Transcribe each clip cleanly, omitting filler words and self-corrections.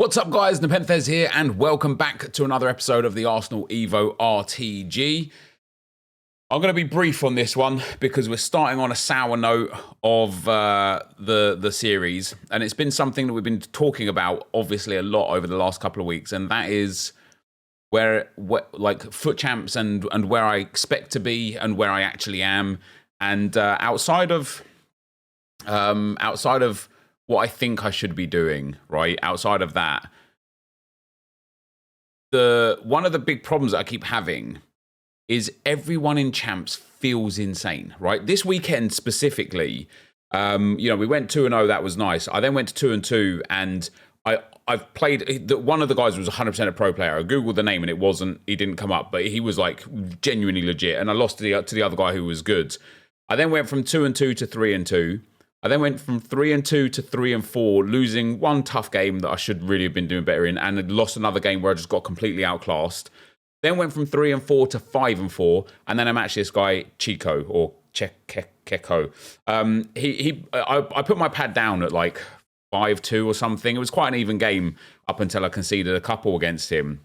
What's up, guys? NepentheZ here, and welcome back to another episode of the Arsenal Evo RTG. I'm going to be brief on this one because we're starting on a sour note of the series, and it's been something that we've been talking about, obviously, a lot over the last couple of weeks, and that is like FUT champs and where I expect to be and where I actually am, and outside of what I think I should be doing, right? Outside of that, one of the big problems that I keep having is everyone in champs feels insane, right? This weekend specifically, we went 2-0, that was nice. I then went to 2-2, and I've played, one of the guys was 100% a pro player. I Googled the name and he didn't come up, but he was like genuinely legit, and I lost to the other guy who was good. I then went from 2-2 to 3-2. I then went from 3-2 to 3-4, losing one tough game that I should really have been doing better in, and had lost another game where I just got completely outclassed. Then went from 3-4 to 5-4, and then I matched this guy Chico or Keko. I put my pad down at like 5-2 or something. It was quite an even game up until I conceded a couple against him,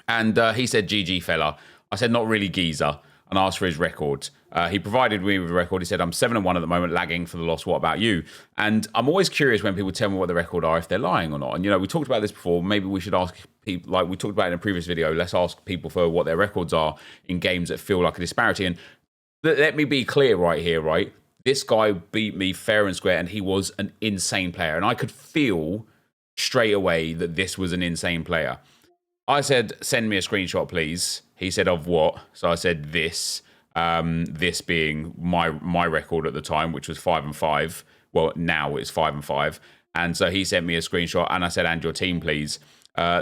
and he said, "GG fella." I said, "Not really, geezer," and asked for his record. He provided me with a record. He said, "I'm 7-1 at the moment, lagging for the loss. What about you?" And I'm always curious when people tell me what the record are, if they're lying or not. And, we talked about this before. Maybe we should ask people, like we talked about in a previous video, let's ask people for what their records are in games that feel like a disparity. And let me be clear right here, right? This guy beat me fair and square, and he was an insane player. And I could feel straight away that this was an insane player. I said, "Send me a screenshot, please." He said, "Of what?" So I said, "This." This being my record at the time, which was 5-5. Well, now it's 5-5. And so he sent me a screenshot, and I said, "And your team, please."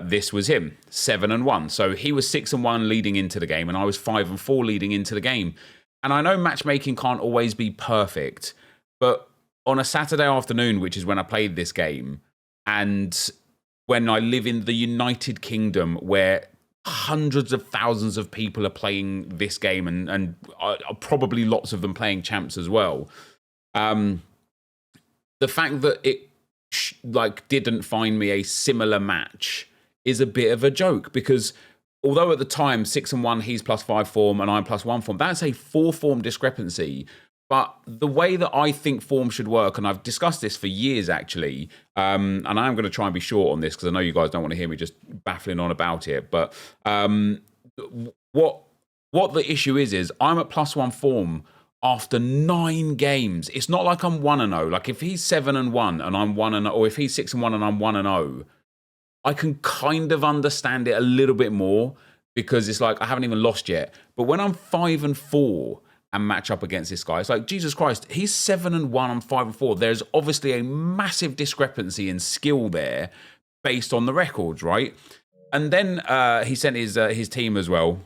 This was him, 7-1. So he was 6-1 leading into the game, and I was 5-4 leading into the game. And I know matchmaking can't always be perfect, but on a Saturday afternoon, which is when I played this game, and when I live in the United Kingdom, where hundreds of thousands of people are playing this game, and probably lots of them playing champs as well. The fact that it didn't find me a similar match is a bit of a joke, because although at the time 6-1, he's +5 form and I'm +1 form, that's a 4-form discrepancy. But the way that I think form should work, and I've discussed this for years actually, and I'm going to try and be short on this because I know you guys don't want to hear me just baffling on about it. But what the issue is I'm at +1 form after 9 games. It's not like I'm 1-0. Like if he's 7-1 and I'm 1-0, or if he's 6-1 and I'm 1-0, I can kind of understand it a little bit more because it's like I haven't even lost yet. But when I'm 5-4 and match up against this guy, it's like, Jesus Christ, he's 7-1, I'm 5-4. There's obviously a massive discrepancy in skill there based on the records, right? And then he sent his team as well.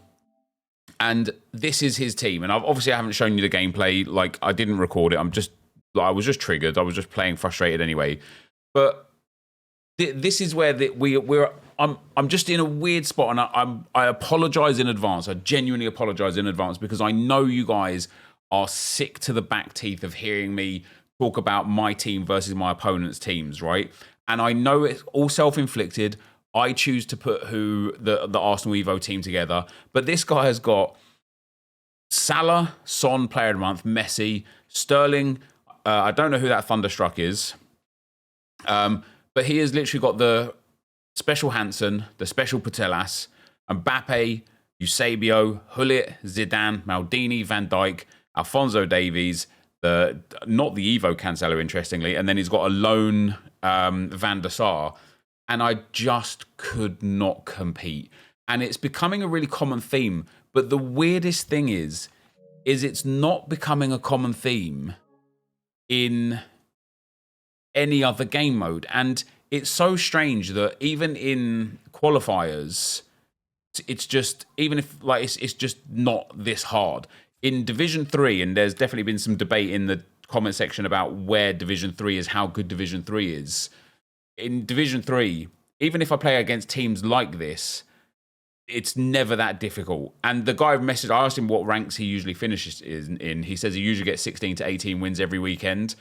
And this is his team. And I haven't shown you the gameplay. Like, I didn't record it. I was just triggered. I was just playing frustrated anyway. But this is where I'm just in a weird spot, and I apologize in advance. I genuinely apologize in advance because I know you guys are sick to the back teeth of hearing me talk about my team versus my opponent's teams, right? And I know it's all self-inflicted. I choose to put the Arsenal Evo team together, but this guy has got Salah, Son, Player of the Month, Messi, Sterling. I don't know who that Thunderstruck is. But he has literally got the special Hansen, the special Putellas, Mbappe, Eusebio, Hullet, Zidane, Maldini, Van Dijk, Alphonso Davies, not the Evo Cancelo, interestingly, and then he's got a lone Van der Sar. And I just could not compete. And it's becoming a really common theme. But the weirdest thing is it's not becoming a common theme in any other game mode. And it's so strange that even in qualifiers, it's just, even if it's just not this hard. In Division 3, and there's definitely been some debate in the comment section about where Division 3 is, how good Division 3 is. In Division 3, even if I play against teams like this, it's never that difficult. And the guy messaged, I asked him what ranks he usually finishes in. He says he usually gets 16 to 18 wins every weekend.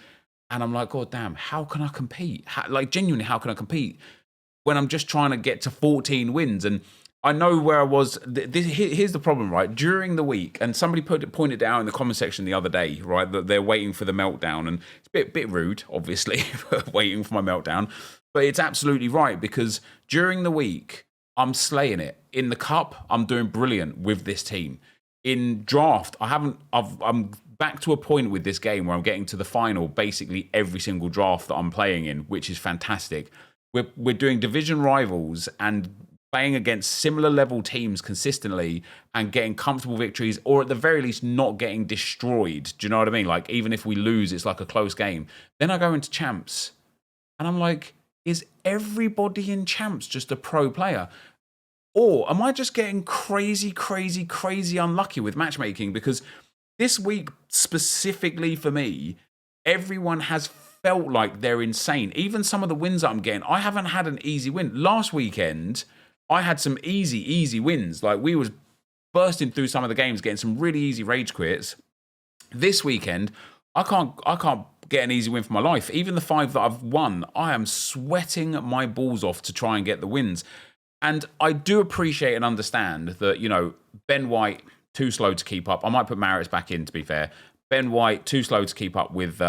And I'm like, God damn, how can I compete? Genuinely, how can I compete? when I'm just trying to get to 14 wins. And I know where I was. Here's the problem, right? During the week, and somebody pointed out in the comment section the other day, right, that they're waiting for the meltdown. And it's a bit rude, obviously, waiting for my meltdown. But it's absolutely right, because during the week, I'm slaying it. In the cup, I'm doing brilliant with this team. In draft, I'm back to a point with this game where I'm getting to the final basically every single draft that I'm playing in, which is fantastic. We're doing division rivals and playing against similar level teams consistently and getting comfortable victories, or at the very least not getting destroyed. Do you know what I mean? Like, even if we lose, it's like a close game. Then I go into champs and I'm like, is everybody in champs just a pro player? Or am I just getting crazy unlucky with matchmaking? Because this week, specifically for me, everyone has felt like they're insane. Even some of the wins that I'm getting, I haven't had an easy win. Last weekend, I had some easy wins. Like, we was bursting through some of the games, getting some really easy rage quits. This weekend, I can't get an easy win for my life. Even the 5 that I've won, I am sweating my balls off to try and get the wins. And I do appreciate and understand that, you know, Ben White, too slow to keep up. I might put Maritz back in, to be fair. Ben White, too slow to keep up with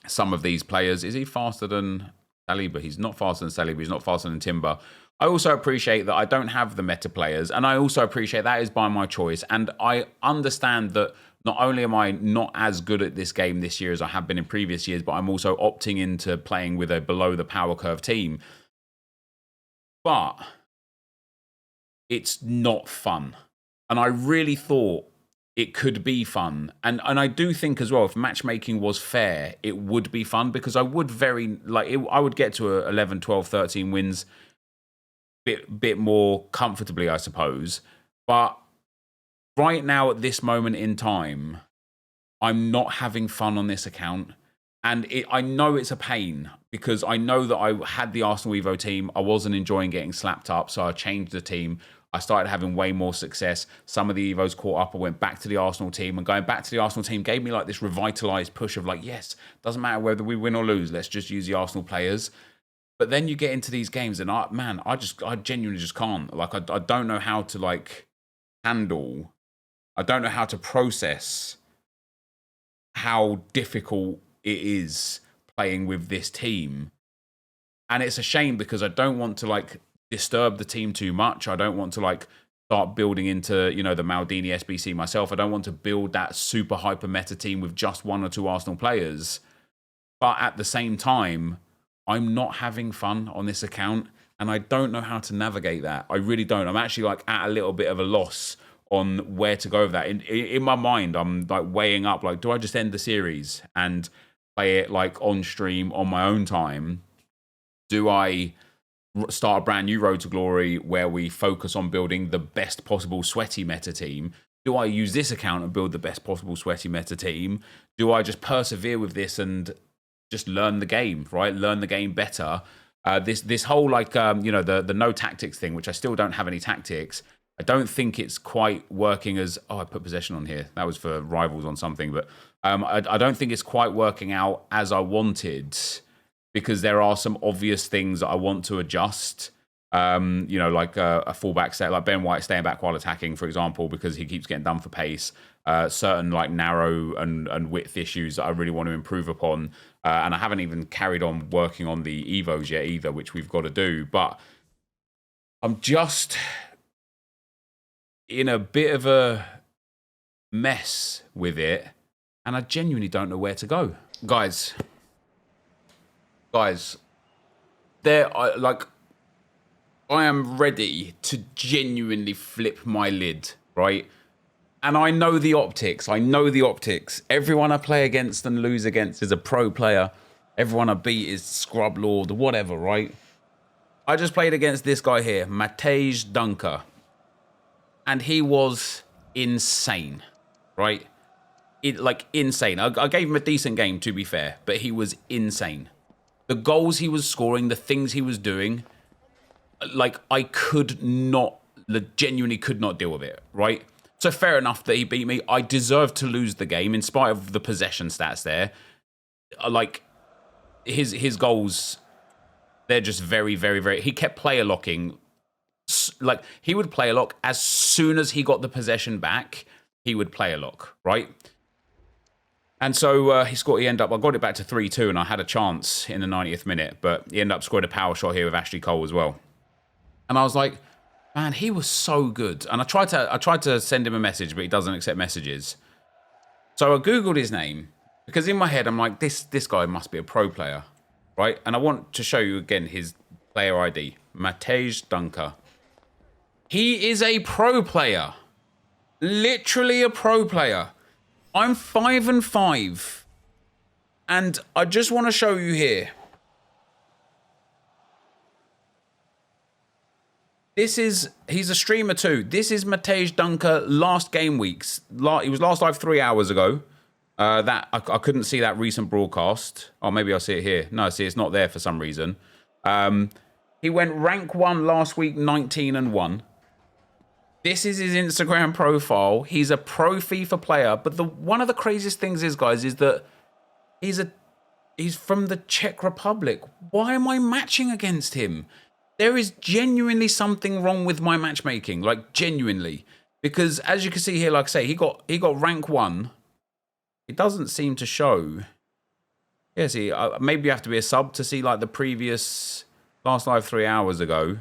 some of these players. Is he faster than Saliba? He's not faster than Saliba. He's not faster than Timber. I also appreciate that I don't have the meta players. And I also appreciate that is by my choice. And I understand that not only am I not as good at this game this year as I have been in previous years, but I'm also opting into playing with a below the power curve team. But it's not fun. And I really thought it could be fun. And I do think as well, if matchmaking was fair, it would be fun, because I would I would get to 11, 12, 13 wins bit more comfortably, I suppose. But right now, at this moment in time, I'm not having fun on this account. And I know it's a pain, because I know that I had the Arsenal Evo team. I wasn't enjoying getting slapped up, so I changed the team. I started having way more success. Some of the Evos caught up. I went back to the Arsenal team, and going back to the Arsenal team gave me like this revitalized push of like, yes, doesn't matter whether we win or lose. Let's just use the Arsenal players. But then you get into these games, and I genuinely just can't. Like, I don't know how to like handle. I don't know how to process how difficult it is playing with this team. And it's a shame, because I don't want to like disturb the team too much. I don't want to like start building into, you know, the Maldini SBC myself. I don't want to build that super hyper meta team with just 1 or 2 Arsenal players. But at the same time, I'm not having fun on this account, and I don't know how to navigate that. I really don't. I'm actually like at a little bit of a loss on where to go with that. In my mind, I'm like weighing up, like, do I just end the series and play it like on stream on my own time? Do I start a brand new Road to Glory where we focus on building the best possible sweaty meta team? Do I use this account and build the best possible sweaty meta team? Do I just persevere with this and just learn the game, right? Learn the game better. This whole like you know, the no tactics thing, which I still don't have any tactics. I don't think it's quite working as... Oh, I put possession on here. That was for rivals on something. But I don't think it's quite working out as I wanted, because there are some obvious things that I want to adjust. You know, like a fullback set, like Ben White staying back while attacking, for example, because he keeps getting done for pace. Certain like narrow and width issues that I really want to improve upon. And I haven't even carried on working on the Evos yet either, which we've got to do. But I'm just in a bit of a mess with it, and I genuinely don't know where to go. Guys, I am ready to genuinely flip my lid, right? And I know the optics. Everyone I play against and lose against is a pro player. Everyone I beat is scrub lord, whatever, right? I just played against this guy here, NepentheZ Dunker. And he was insane, right? Insane. I gave him a decent game, to be fair, but he was insane. The goals he was scoring, the things he was doing, like, I genuinely could not deal with it, right? So fair enough that he beat me. I deserved to lose the game in spite of the possession stats there. Like, his goals They're just very, very, very... He kept player locking. Like, he would player lock as soon as he got the possession back. He would player lock, right? And so he scored. He ended up... I got it back to 3-2, and I had a chance in the 90th minute, but he ended up scoring a power shot here with Ashley Cole as well. And I was like, man, he was so good. And I tried to send him a message, but he doesn't accept messages. So I Googled his name, because in my head, I'm like, this guy must be a pro player, right? And I want to show you again his player ID, NepentheZ Dunker. He is a pro player. Literally a pro player. I'm 5-5. And I just want to show you here. He's a streamer too. This is NepentheZ Dunker last game weeks. He was last live 3 hours ago. I couldn't see that recent broadcast. Oh, maybe I'll see it here. No, see, it's not there for some reason. He went rank 1 last week, 19-1. This is his Instagram profile. He's a pro FIFA player. But one of the craziest things is, guys, is that he's from the Czech Republic. Why am I matching against him? There is genuinely something wrong with my matchmaking, like genuinely. Because as you can see here, like I say, he got rank 1. It doesn't seem to show. Yeah, see, maybe you have to be a sub to see like the previous last live 3 hours ago.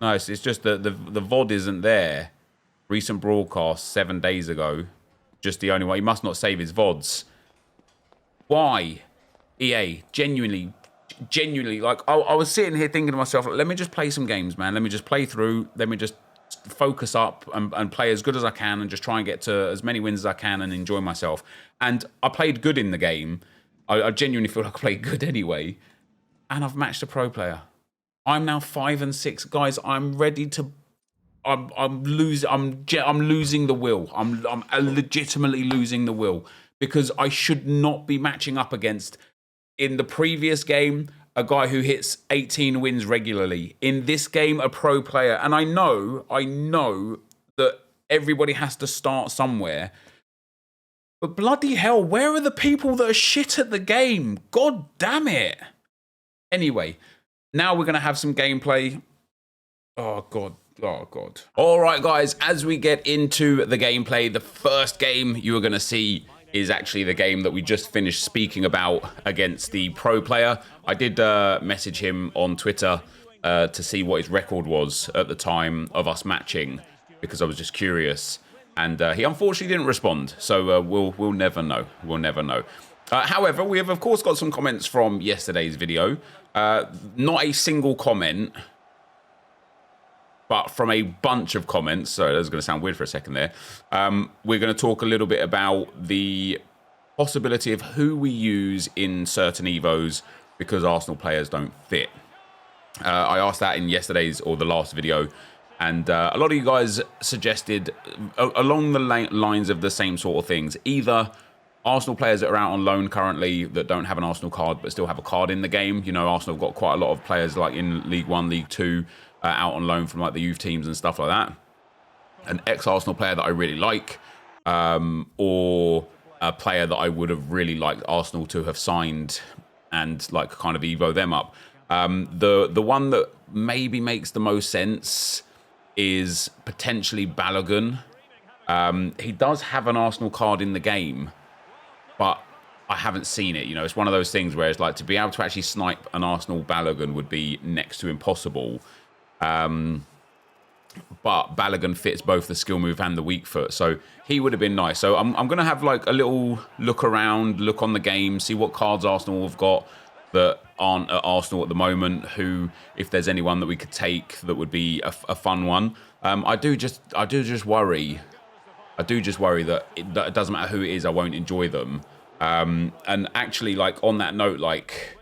No, it's just that the VOD isn't there. Recent broadcast 7 days ago. Just the only one. He must not save his VODs. Why? EA, genuinely, like, I was sitting here thinking to myself, let me just play some games, man. Let me just play through. Let me just focus up and play as good as I can and just try and get to as many wins as I can and enjoy myself. And I played good in the game. I genuinely feel like I played good anyway. And I've matched a pro player. I'm now 5-6. Guys, I'm ready to... I'm losing the will. I'm legitimately losing the will. Because I should not be matching up against... In the previous game, a guy who hits 18 wins regularly. In this game, a pro player. And I know that everybody has to start somewhere. But bloody hell, where are the people that are shit at the game? God damn it. Anyway, now we're going to have some gameplay. Oh, God. Oh, God. All right, guys, as we get into the gameplay, the first game you are going to see is actually the game that we just finished speaking about against the pro player. I did message him on Twitter to see what his record was at the time of us matching, because I was just curious. And he unfortunately didn't respond, so we'll never know. We'll never know. However, we have, of course, got some comments from yesterday's video. Not a single comment, but from a bunch of comments. So that's going to sound weird for a second there. We're going to talk a little bit about the possibility of who we use in certain Evos because Arsenal players don't fit. I asked that in yesterday's or the last video, and a lot of you guys suggested along the lines of the same sort of things. Either Arsenal players that are out on loan currently that don't have an Arsenal card but still have a card in the game. You know, Arsenal have got quite a lot of players like in League 1, League 2, out on loan from like the youth teams and stuff like that. An ex-Arsenal player that I really like, or a player that I would have really liked Arsenal to have signed and like kind of Evo them up. The one that maybe makes the most sense is potentially Balogun. He does have an Arsenal card in the game, but I haven't seen it. You know, it's one of those things where it's like to be able to actually snipe an Arsenal Balogun would be next to impossible. But Balogun fits both the skill move and the weak foot, so he would have been nice. So I'm going to have like a little look around, look on the game, see what cards Arsenal have got that aren't at Arsenal at the moment, who, if there's anyone that we could take that would be a fun one. I do just worry that it doesn't matter who it is, I won't enjoy them. And actually, like on that note, like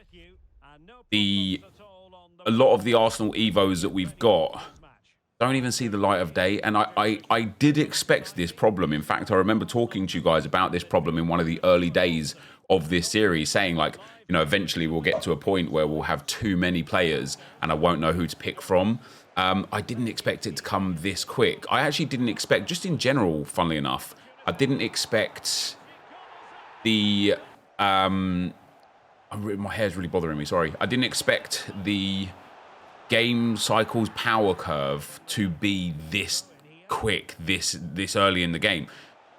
a lot of the Arsenal Evos that we've got don't even see the light of day. And I did expect this problem. In fact, I remember talking to you guys about this problem in one of the early days of this series, saying like, you know, eventually we'll get to a point where we'll have too many players and I won't know who to pick from. I didn't expect it to come this quick. I actually didn't expect, just in general, funnily enough, I didn't expect the... My hair's really bothering me, sorry. I didn't expect the game cycle's power curve to be this quick, this early in the game.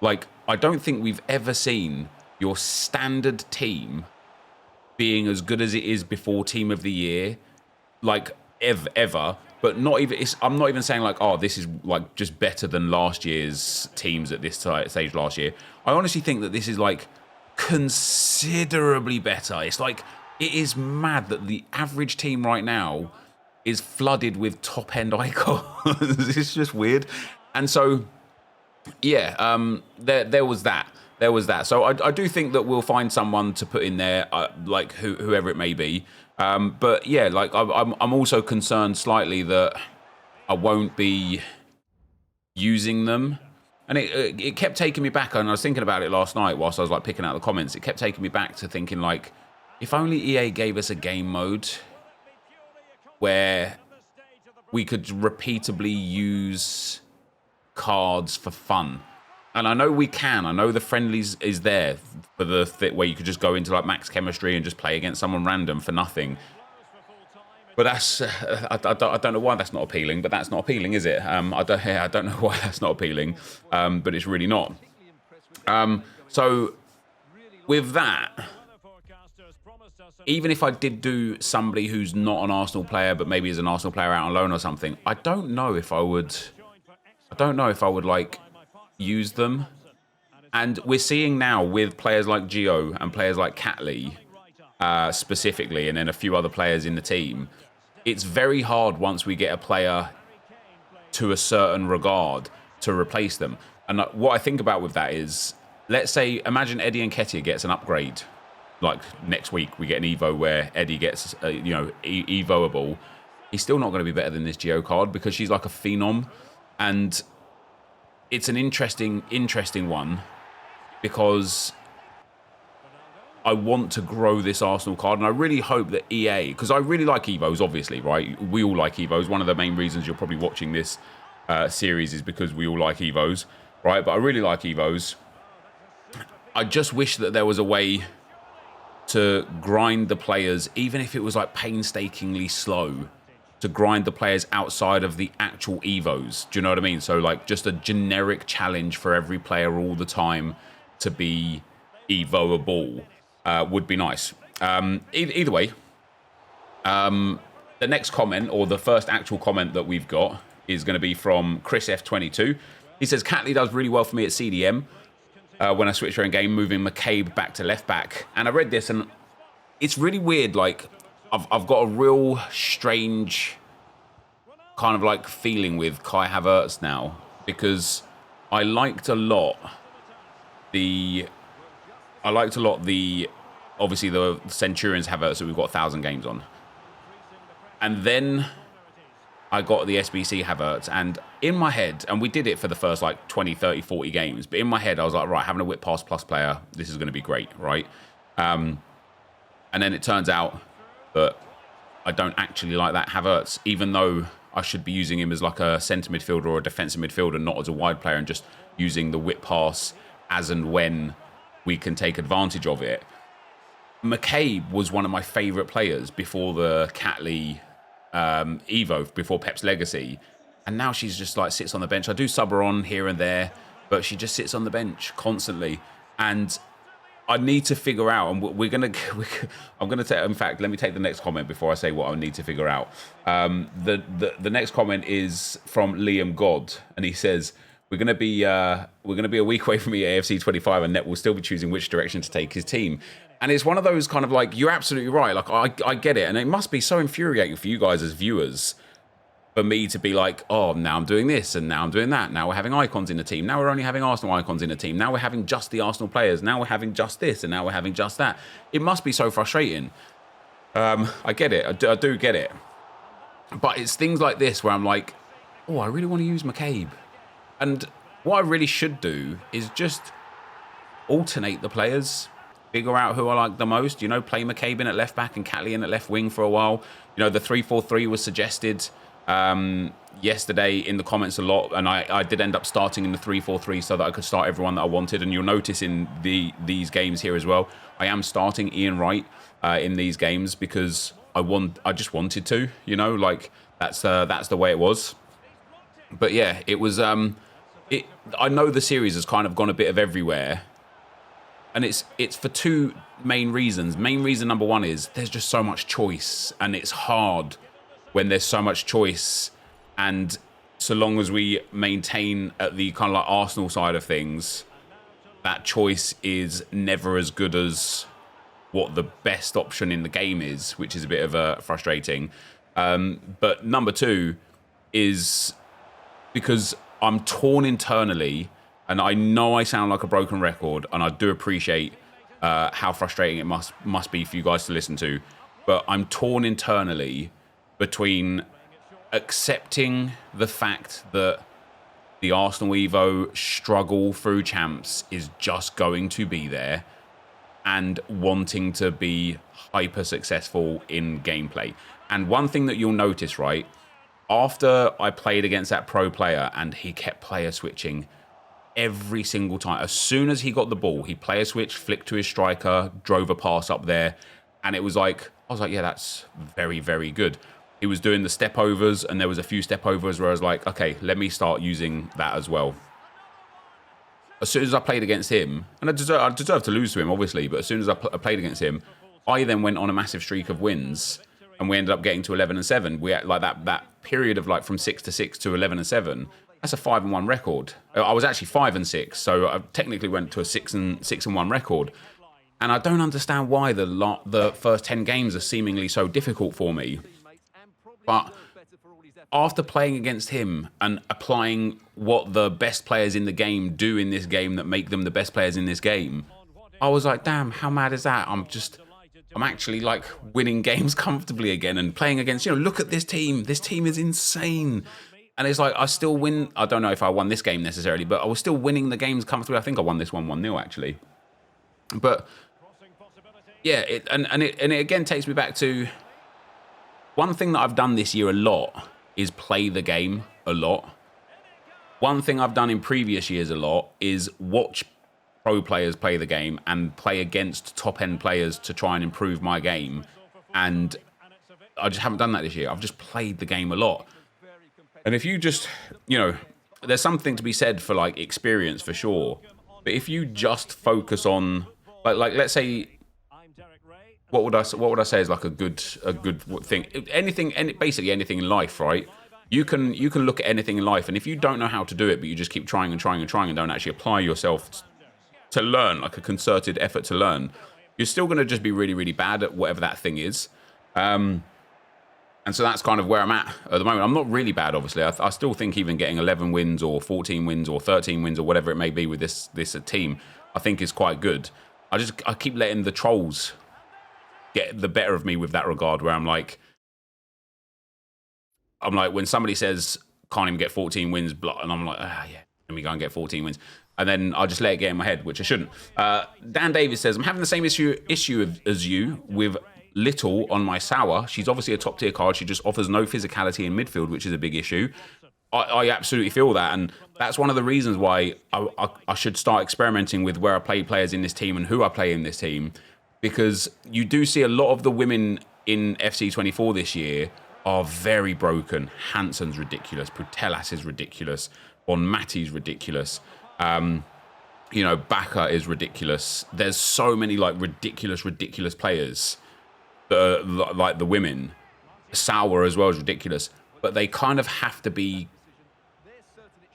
Like, I don't think we've ever seen your standard team being as good as it is before Team of the Year, like, ever. But not even, I'm not even saying like, oh, this is like just better than last year's teams at this stage last year. I honestly think that this is like considerably better. It's like, it is mad that the average team right now is flooded with top-end icons. It's just weird. And so, yeah, there was that. There was that. So I do think that we'll find someone to put in there, like whoever it may be. But yeah, like I'm also concerned slightly that I won't be using them. And it kept taking me back, and I was thinking about it last night whilst I was like picking out the comments. It kept taking me back to thinking like, if only EA gave us a game mode where we could repeatably use cards for fun. And I know we can. I know the friendlies is there for the where you could just go into like max chemistry and just play against someone random for nothing. But that's I don't know why that's not appealing. But that's not appealing, is it? I don't know why that's not appealing. But it's really not. So with that, even if I did do somebody who's not an Arsenal player, but maybe is an Arsenal player out on loan or something, I don't know if I would like use them. And we're seeing now with players like Gio and players like Catley specifically, and then a few other players in the team, it's very hard once we get a player to a certain regard to replace them. And what I think about with that is, let's say, imagine Eddie Nketiah gets an upgrade. Like next week we get an Evo where Eddie gets, Evoable. He's still not going to be better than this Gio card because she's like a phenom. And it's an interesting one because I want to grow this Arsenal card, and I really hope that EA, because I really like Evos, obviously, right? We all like Evos. One of the main reasons you're probably watching this series is because we all like Evos, right? But I really like Evos. I just wish that there was a way to grind the players, even if it was like painstakingly slow, to grind the players outside of the actual Evos. Do you know what I mean? So like just a generic challenge for every player all the time to be Evoable would be nice. Either way, the next comment, or the first actual comment that we've got, is going to be from Chris F22. He says, Catley does really well for me at CDM when I switch her in game, moving McCabe back to left back. And I read this and it's really weird. Like I've got a real strange kind of like feeling with Kai Havertz now, because I liked a lot the obviously the Centurions Havertz that we've got 1,000 games on. And then I got the SBC Havertz, and in my head, and we did it for the first like 20, 30, 40 games, but in my head I was like, right, having a whip pass plus player, this is going to be great, right? And then it turns out that I don't actually like that Havertz, even though I should be using him as like a centre midfielder or a defensive midfielder, not as a wide player, and just using the whip pass as and when we can take advantage of it. McCabe was one of my favourite players before the Catley Evo, before Pep's Legacy, and now she's just like sits on the bench. I do sub her on here and there, but she just sits on the bench constantly, and I need to figure out, and I'm gonna take, in fact, let me take the next comment before I say what I need to figure out. The next comment is from Liam God, and he says, we're gonna be a week away from the FC24, and Net will still be choosing which direction to take his team. And it's one of those kind of like, you're absolutely right. Like I get it, and it must be so infuriating for you guys as viewers, for me to be like, oh, now I'm doing this, and now I'm doing that. Now we're having icons in the team. Now we're only having Arsenal icons in the team. Now we're having just the Arsenal players. Now we're having just this, and now we're having just that. It must be so frustrating. I get it. I do get it. But it's things like this where I'm like, oh, I really want to use McCabe. And what I really should do is just alternate the players, figure out who I like the most, play McCabe in at left back and Catley in at left wing for a while. The 3-4-3 was suggested. yesterday in the comments a lot, and I did end up starting in the 3-4-3 so that I could start everyone that I wanted. And you'll notice in these games here as well, I am starting Ian Wright in these games because I just wanted to, you know, like that's the way it was. But yeah, it was. I know the series has kind of gone a bit of everywhere, and it's for two main reasons. Main reason number one is there's just so much choice, and it's hard when there's so much choice. And so long as we maintain at the kind of like Arsenal side of things, that choice is never as good as what the best option in the game is, which is a bit of a frustrating. But number two is because I'm torn internally, and I know I sound like a broken record, and I do appreciate how frustrating it must be for you guys to listen to, but I'm torn internally between accepting the fact that the Arsenal Evo struggle through champs is just going to be there, and wanting to be hyper successful in gameplay. And one thing that you'll notice, right, after I played against that pro player and he kept player switching every single time, as soon as he got the ball, he player switched, flicked to his striker, drove a pass up there, and it was like, I was like, yeah, that's very, very good. He was doing the step overs, and there was a few step overs where I was like, okay, let me start using that as well. As soon as I played against him, and I deserve to lose to him, obviously, but as soon as I played against him, I then went on a massive streak of wins, and we ended up getting to 11-7. We had like that period of like from 6-6 to 11-7. That's a 5-1 record. I was actually 5-6, so I technically went to a 6-1 record. And I don't understand why the first 10 games are seemingly so difficult for me. But after playing against him and applying what the best players in the game do in this game that make them the best players in this game, I was like, damn, how mad is that? I'm actually like winning games comfortably again and playing against, look at this team. This team is insane. And it's like, I still win. I don't know if I won this game necessarily, but I was still winning the games comfortably. I think I won this one 1-0 actually. But yeah, it again takes me back to one thing that I've done this year a lot is play the game a lot. One thing I've done in previous years a lot is watch pro players play the game and play against top-end players to try and improve my game. And I just haven't done that this year. I've just played the game a lot. And if you just, there's something to be said for like experience for sure. But if you just focus on, like let's say, what would I say is like a good thing? Basically anything in life, right? You can look at anything in life, and if you don't know how to do it, but you just keep trying and trying and trying and don't actually apply yourself to learn, like a concerted effort to learn, you're still going to just be really, really bad at whatever that thing is. And so that's kind of where I'm at the moment. I'm not really bad, obviously. I still think even getting 11 wins or 14 wins or 13 wins or whatever it may be with this team, I think is quite good. I keep letting the trolls get the better of me with that regard, where I'm like, when somebody says can't even get 14 wins, and I'm like, yeah, let me go and get 14 wins. And then I just let it get in my head, which I shouldn't. Dan Davis says, I'm having the same issue as you with Little on my Sour. She's obviously a top tier card. She just offers no physicality in midfield, which is a big issue. I absolutely feel that. And that's one of the reasons why I should start experimenting with where I play players in this team and who I play in this team. Because you do see a lot of the women in FC24 this year are very broken. Hansen's ridiculous. Putellas is ridiculous. Bonmati's ridiculous. Baka is ridiculous. There's so many like ridiculous players that are like the women. Sauer as well is ridiculous. But they kind of have to be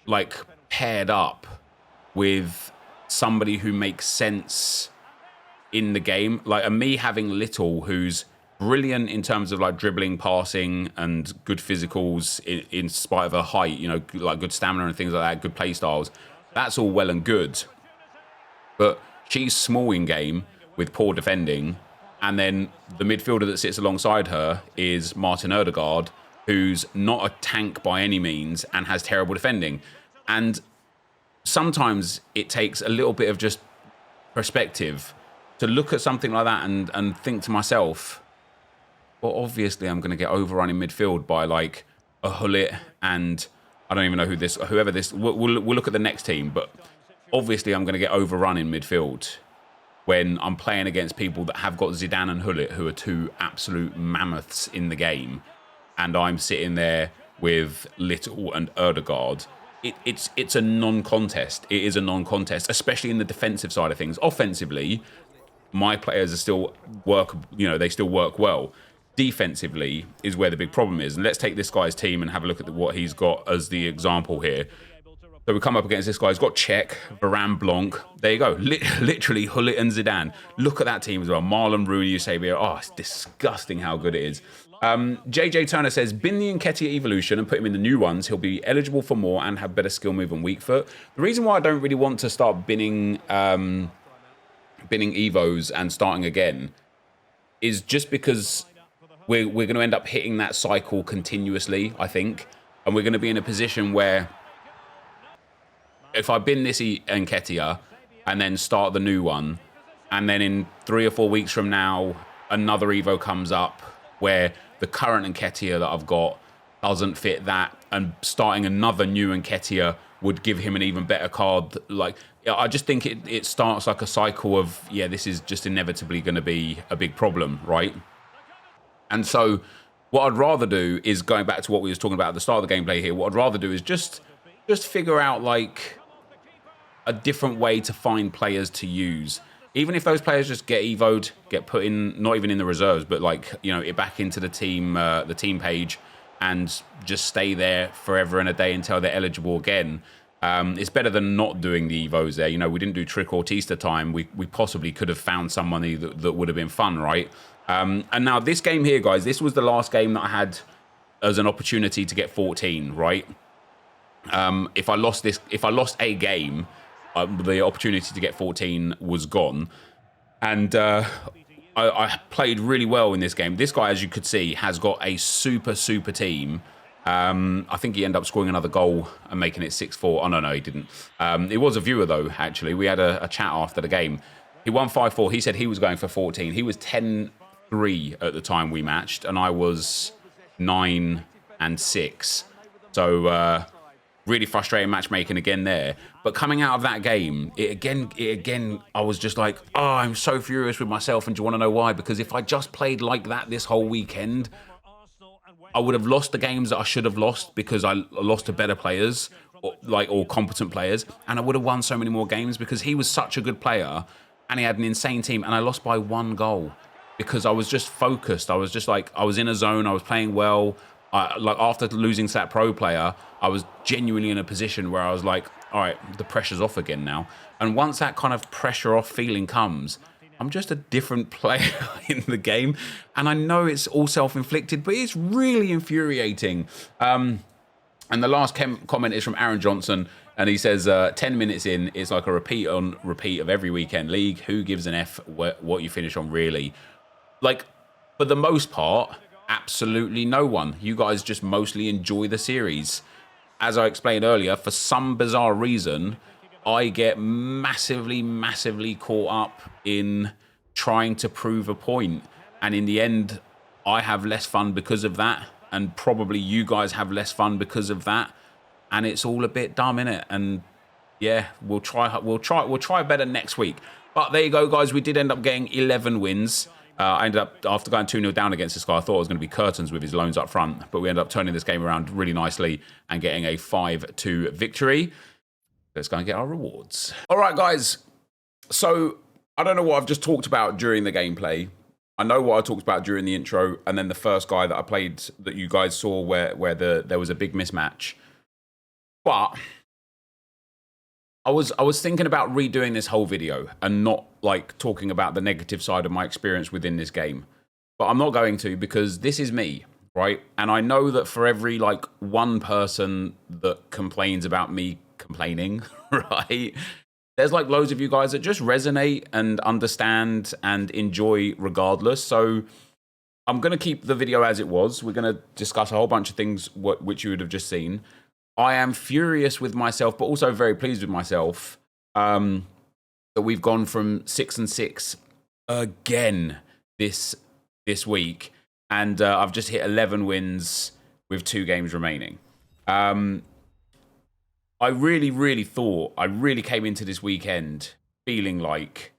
like paired up with somebody who makes sense in the game. Like me having Little, who's brilliant in terms of like dribbling, passing, and good physicals in spite of her height, like good stamina and things like that, good play styles. That's all well and good. But she's small in game with poor defending. And then the midfielder that sits alongside her is Martin Ødegaard, who's not a tank by any means and has terrible defending. And sometimes it takes a little bit of just perspective to look at something like that and think to myself, well, obviously I'm going to get overrun in midfield by like a Hullet, and I don't even know whoever this. We'll look at the next team, but obviously I'm going to get overrun in midfield when I'm playing against people that have got Zidane and Hullet, who are two absolute mammoths in the game, and I'm sitting there with Little and Erdegaard. It's a non-contest. It is a non-contest, especially in the defensive side of things. Offensively, my players are still they still work well. Defensively is where the big problem is. And let's take this guy's team and have a look at what he's got as the example here. So we come up against this guy. He's got Cech, Varane, Blanc. There you go. Literally Hullet and Zidane. Look at that team as well. Marlon, Rooney, Eusebio. Oh, it's disgusting how good it is. JJ Turner says, bin the Nketiah evolution and put him in the new ones. He'll be eligible for more and have better skill move and weak foot. The reason why I don't really want to start binning Evos and starting again is just because we're going to end up hitting that cycle continuously, I think. And we're going to be in a position where if I bin this Nketiah and then start the new one, and then in 3 or 4 weeks from now, another Evo comes up where the current Nketiah that I've got doesn't fit that, and starting another new Nketiah would give him an even better card. Like, I just think it starts like a cycle of, yeah, this is just inevitably going to be a big problem, right? And so what I'd rather do is, going back to what we was talking about at the start of the gameplay here, what I'd rather do is just figure out like a different way to find players to use. Even if those players just get evoed, get put in, not even in the reserves, but like, you know, back into the team page, and just stay there forever and a day until they're eligible again. It's better than not doing the evos there. You know, we didn't do Trick or Tista time. We possibly could have found somebody that would have been fun, right? And now this game here, guys, this was the last game that I had as an opportunity to get 14, right? If I lost a game, the opportunity to get 14 was gone. And I played really well in this game. This guy, as you could see, has got a super team. I think he ended up scoring another goal and making it 6-4. Oh, no, he didn't. It was a viewer, though, actually. We had a chat after the game. He won 5-4. He said he was going for 14. He was 10-3 at the time we matched, and I was 9-6. So really frustrating matchmaking again there. But coming out of that game, it again, I was just like, oh, I'm so furious with myself. And do you want to know why? Because if I just played like that this whole weekend, I would have lost the games that I should have lost because I lost to better players, or competent players, and I would have won so many more games because he was such a good player and he had an insane team, and I lost by 1 goal because I was just focused. I was just like, I was in a zone, I was playing well. Like after losing to that pro player, I was genuinely in a position where I was like, all right, the pressure's off again now. And once that kind of pressure off feeling comes, I'm just a different player in the game. And I know it's all self-inflicted, but it's really infuriating. And the last comment is from Aaron Johnson. And he says, 10 minutes in, it's like a repeat of every weekend league. Who gives an F what you finish on, really? Like, for the most part, absolutely no one. You guys just mostly enjoy the series. As I explained earlier, for some bizarre reason, I get massively caught up in trying to prove a point. And in the end, I have less fun because of that. And probably you guys have less fun because of that. And it's all a bit dumb, innit? And yeah, we'll try better next week. But there you go, guys. We did end up getting 11 wins. I ended up, after going 2-0 down against this guy, I thought it was going to be curtains with his loans up front, but we ended up turning this game around really nicely and getting a 5-2 victory. Let's go and get our rewards. All right, guys. So I don't know what I've just talked about during the gameplay. I know what I talked about during the intro, and then the first guy that I played that you guys saw where there was a big mismatch. But I was thinking about redoing this whole video and not like talking about the negative side of my experience within this game. But I'm not going to, because this is me, right? And I know that for every like one person that complains about me complaining, right? There's like loads of you guys that just resonate and understand and enjoy regardless. So I'm going to keep the video as it was. We're going to discuss a whole bunch of things which you would have just seen. I am furious with myself, but also very pleased with myself that we've gone from 6-6 again this week, and I've just hit 11 wins with 2 games remaining. I really, really thought, I really came into this weekend feeling like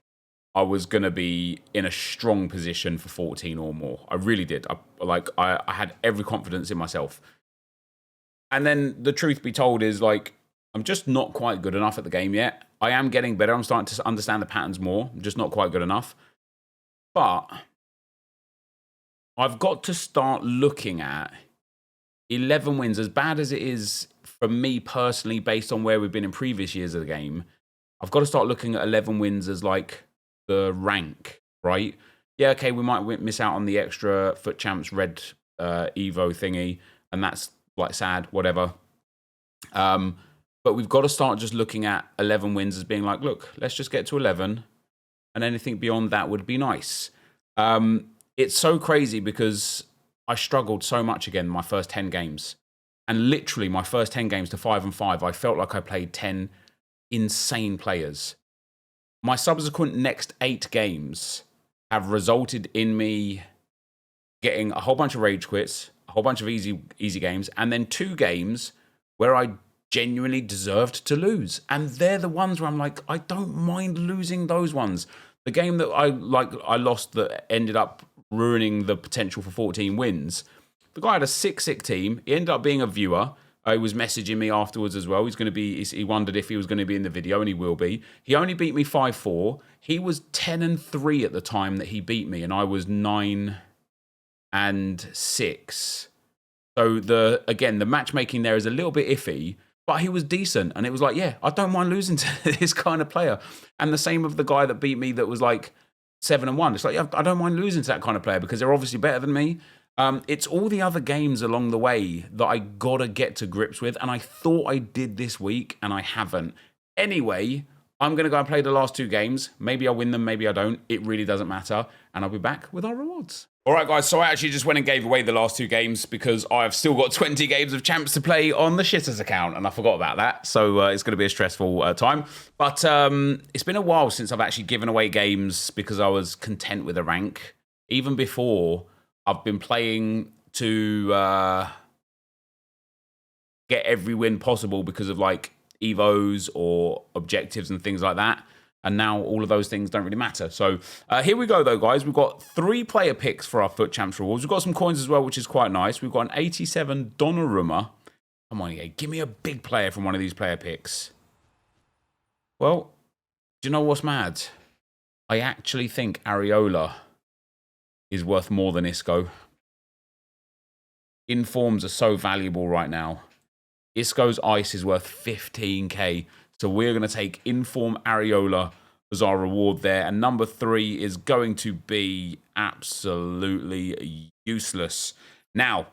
I was going to be in a strong position for 14 or more. I really did. I had every confidence in myself. And then the truth be told is, like, I'm just not quite good enough at the game yet. I am getting better. I'm starting to understand the patterns more. I'm just not quite good enough. But I've got to start looking at 11 wins, as bad as it is for me personally, based on where we've been in previous years of the game. I've got to start looking at 11 wins as like the rank, right? Yeah, okay, we might miss out on the extra FUT Champs red Evo thingy, and that's like sad, whatever. But we've got to start just looking at 11 wins as being like, look, let's just get to 11, and anything beyond that would be nice. It's so crazy because I struggled so much again my first 10 games. And literally my first 10 games to 5-5, I felt like I played 10 insane players. My subsequent next 8 games have resulted in me getting a whole bunch of rage quits, a whole bunch of easy games, and then 2 games where I genuinely deserved to lose. And they're the ones where I'm like, I don't mind losing those ones. The game that I lost that ended up ruining the potential for 14 wins. The guy had a sick team. He ended up being a viewer. He was messaging me afterwards as well. He wondered if he was going to be in the video, and he will be. He only beat me 5-4. He was 10-3 at the time that he beat me, and I was 9-6. So the matchmaking there is a little bit iffy, but he was decent, and it was like, yeah, I don't mind losing to this kind of player. And the same with the guy that beat me that was like 7-1. It's like, yeah, I don't mind losing to that kind of player because they're obviously better than me. It's all the other games along the way that I gotta get to grips with, and I thought I did this week, and I haven't. Anyway, I'm gonna go and play the last 2 games. Maybe I win them, maybe I don't. It really doesn't matter, and I'll be back with our rewards. All right, guys, so I actually just went and gave away the last 2 games because I've still got 20 games of champs to play on the shitters account, and I forgot about that, so it's going to be a stressful time. But it's been a while since I've actually given away games because I was content with a rank. Even before, I've been playing to get every win possible because of like Evos or objectives and things like that. And now all of those things don't really matter. So here we go, though, guys. We've got 3 player picks for our FUT Champs rewards. We've got some coins as well, which is quite nice. We've got an 87 Donnarumma. Come on, yeah, give me a big player from one of these player picks. Well, do you know what's mad? I actually think Areola is worth more than Isco. Informs are so valuable right now. Isco's ice is worth 15k. So we're going to take Inform Areola as our reward there. And number 3 is going to be absolutely useless. Now,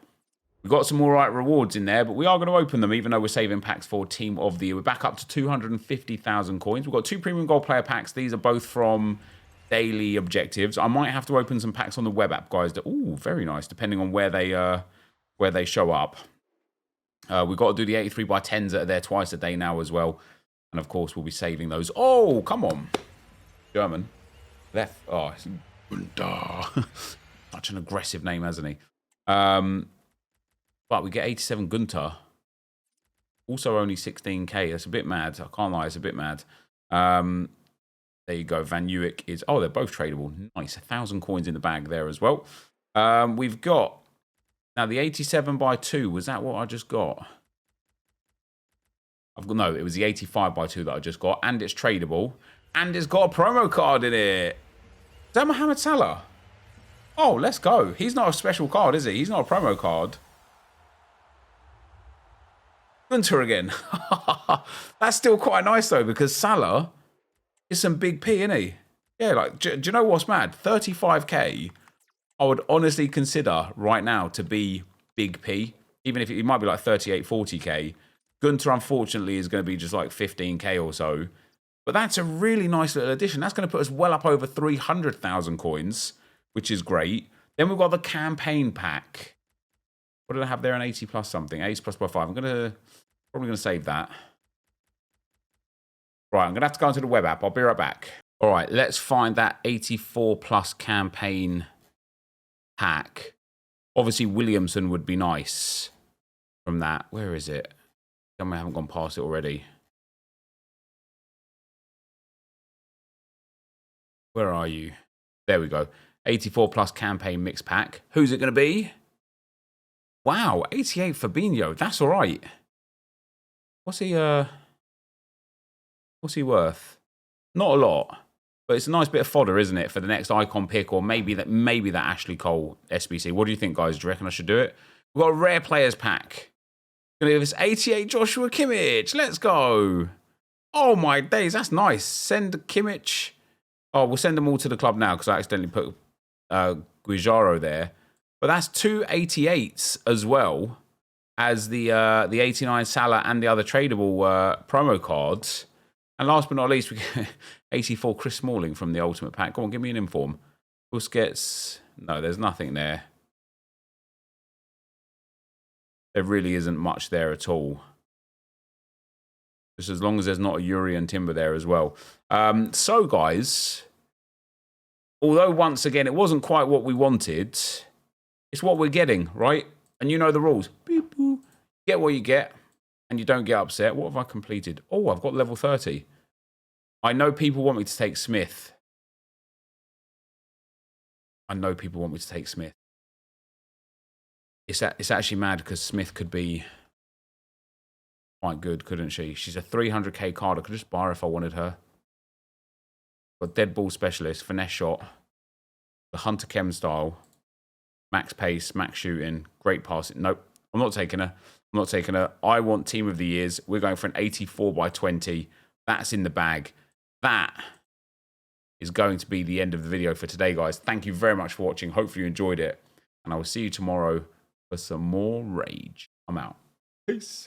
we've got some all right rewards in there, but we are going to open them, even though we're saving packs for Team of the Year. We're back up to 250,000 coins. We've got 2 Premium Gold player packs. These are both from daily objectives. I might have to open some packs on the web app, guys. Ooh, very nice, depending on where they show up. We've got to do the 83x10s that are there twice a day now as well. And, of course, we'll be saving those. Oh, come on. German. Left. Oh, it's Gunther. Such an aggressive name, hasn't he? But we get 87 Gunther. Also only 16k. That's a bit mad. I can't lie. It's a bit mad. There you go. Van Uwijk is... Oh, they're both tradable. Nice. 1,000 coins in the bag there as well. We've got... Now, the 87x2. Was that what I just got? No, it was the 85x2 that I just got, and it's tradable, and it's got a promo card in it. Is that Mohamed Salah? Oh, let's go. He's not a special card, is he? He's not a promo card. Gunter again. That's still quite nice, though, because Salah is some big P, isn't he? Yeah, like, do you know what's mad? 35k, I would honestly consider right now to be big P, even if it might be like 38, 40k. Gunter, unfortunately, is going to be just like 15k or so. But that's a really nice little addition. That's going to put us well up over 300,000 coins, which is great. Then we've got the campaign pack. What did I have there? An 80 plus something. 80 plus by 5. I'm probably going to save that. Right, I'm going to have to go into the web app. I'll be right back. All right, let's find that 84 plus campaign pack. Obviously, Williamson would be nice. from that. Where is it? I haven't gone past it already. Where are you? There we go. 84 plus campaign mix pack. Who's it going to be? Wow, 88 Fabinho. That's all right. What's he worth? Not a lot, but it's a nice bit of fodder, isn't it, for the next icon pick, or maybe that Ashley Cole SBC. What do you think, guys? Do you reckon I should do it? We've got a rare players pack. Gonna give us 88 Joshua Kimmich. Let's go. Oh my days, that's nice. Send Kimmich. Oh, we'll send them all to the club now because I accidentally put Guijaro there. But that's 2 88s as well as the 89 Salah and the other tradable promo cards. And last but not least, we get 84 Chris Smalling from the Ultimate Pack. Come on, give me an inform. Busquets. No, there's nothing there. There really isn't much there at all. Just as long as there's not a Yuri and Timber there as well. So, guys, although once again, it wasn't quite what we wanted, it's what we're getting, right? And you know the rules. Beep, boop. Get what you get, and you don't get upset. What have I completed? Oh, I've got level 30. I know people want me to take Smith. It's actually mad because Smith could be quite good, couldn't she? She's a 300k card. I could just buy her if I wanted her. Got Dead Ball Specialist, Finesse Shot, the Hunter Chem style, max pace, max shooting, great passing. Nope, I'm not taking her. I want Team of the Years. We're going for an 84 by 20. That's in the bag. That is going to be the end of the video for today, guys. Thank you very much for watching. Hopefully you enjoyed it. And I will see you tomorrow for some more rage. I'm out. Peace.